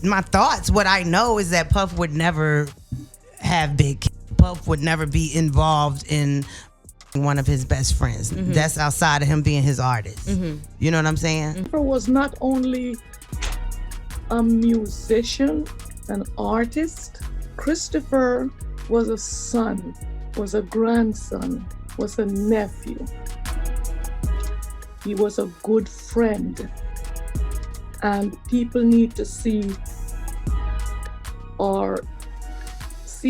my thoughts. What I know is that Puff would never have Big. Puff would never be involved in one of his best friends. That's outside of him being his artist. You know what I'm saying? Christopher was not only a musician, an artist. Christopher was a son, was a grandson, was a nephew. He was a good friend. And people need to see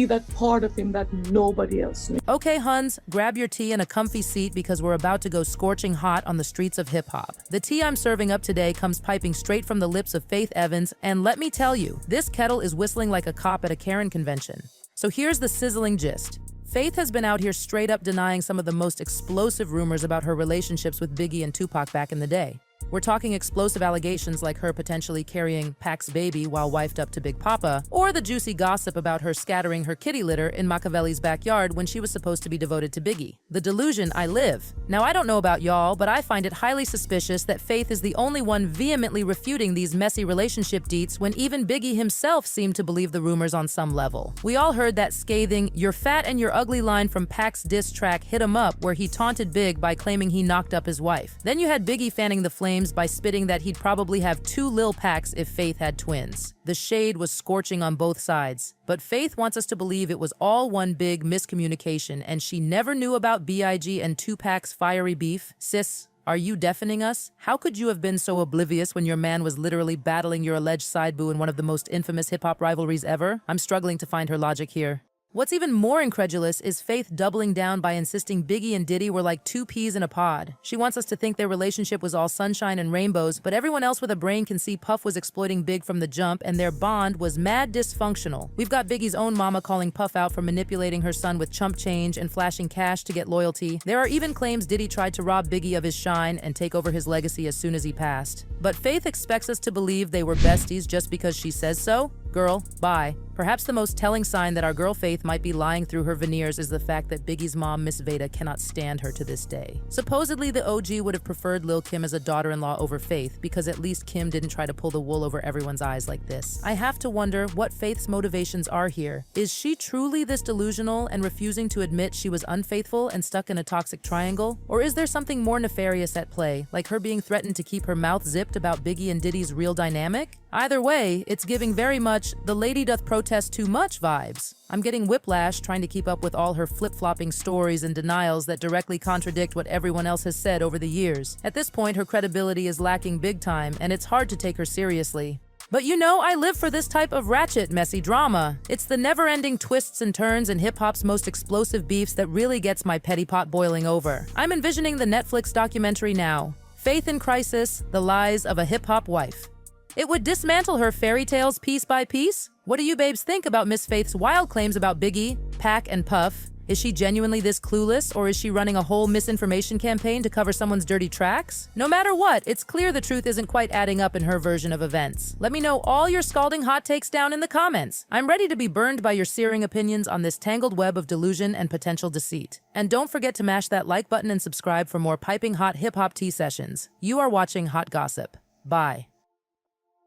that part of him that nobody else knew. Okay, Huns, grab your tea and a comfy seat because we're about to go scorching hot on the streets of hip-hop. The tea I'm serving up today comes piping straight from the lips of Faith Evans, and let me tell you, this kettle is whistling like a cop at a Karen convention. So here's the sizzling gist. Faith has been out here straight up denying some of the most explosive rumors about her relationships with Biggie and Tupac back in the day. We're talking explosive allegations like her potentially carrying Pac's baby while wifed up to Big Papa, or the juicy gossip about her scattering her kitty litter in Machiavelli's backyard when she was supposed to be devoted to Biggie. The delusion I live. Now, I don't know about y'all, but I find it highly suspicious that Faith is the only one vehemently refuting these messy relationship deets when even Biggie himself seemed to believe the rumors on some level. We all heard that scathing, "You're fat and you're ugly" line from Pac's diss track Hit 'Em Up, where he taunted Big by claiming he knocked up his wife. Then you had Biggie fanning the flames by spitting that he'd probably have 2 Lil Pacs if Faith had twins. The shade was scorching on both sides. But Faith wants us to believe it was all one big miscommunication and she never knew about B.I.G. and Tupac's fiery beef. Sis, are you deafening us? How could you have been so oblivious when your man was literally battling your alleged side boo in one of the most infamous hip-hop rivalries ever? I'm struggling to find her logic here. What's even more incredulous is Faith doubling down by insisting Biggie and Diddy were like 2 peas in a pod. She wants us to think their relationship was all sunshine and rainbows, but everyone else with a brain can see Puff was exploiting Big from the jump and their bond was mad dysfunctional. We've got Biggie's own mama calling Puff out for manipulating her son with chump change and flashing cash to get loyalty. There are even claims Diddy tried to rob Biggie of his shine and take over his legacy as soon as he passed. But Faith expects us to believe they were besties just because she says so? Girl, bye. Perhaps the most telling sign that our girl Faith might be lying through her veneers is the fact that Biggie's mom, Miss Veda, cannot stand her to this day. Supposedly, the OG would have preferred Lil' Kim as a daughter-in-law over Faith because at least Kim didn't try to pull the wool over everyone's eyes like this. I have to wonder what Faith's motivations are here. Is she truly this delusional and refusing to admit she was unfaithful and stuck in a toxic triangle? Or is there something more nefarious at play, like her being threatened to keep her mouth zipped about Biggie and Diddy's real dynamic? Either way, it's giving very much the lady doth protest too much vibes. I'm getting whiplash trying to keep up with all her flip-flopping stories and denials that directly contradict what everyone else has said over the years. At this point, her credibility is lacking big time, and it's hard to take her seriously. But you know, I live for this type of ratchet, messy drama. It's the never-ending twists and turns in hip-hop's most explosive beefs that really gets my petty pot boiling over. I'm envisioning the Netflix documentary now, Faith in Crisis: The Lies of a Hip-Hop Wife. It would dismantle her fairy tales piece by piece. What do you babes think about Miss Faith's wild claims about Biggie, Pac, and Puff? Is she genuinely this clueless, or is she running a whole misinformation campaign to cover someone's dirty tracks? No matter what, it's clear the truth isn't quite adding up in her version of events. Let me know all your scalding hot takes down in the comments. I'm ready to be burned by your searing opinions on this tangled web of delusion and potential deceit. And don't forget to mash that like button and subscribe for more piping hot hip-hop tea sessions. You are watching Hot Gossip. Bye.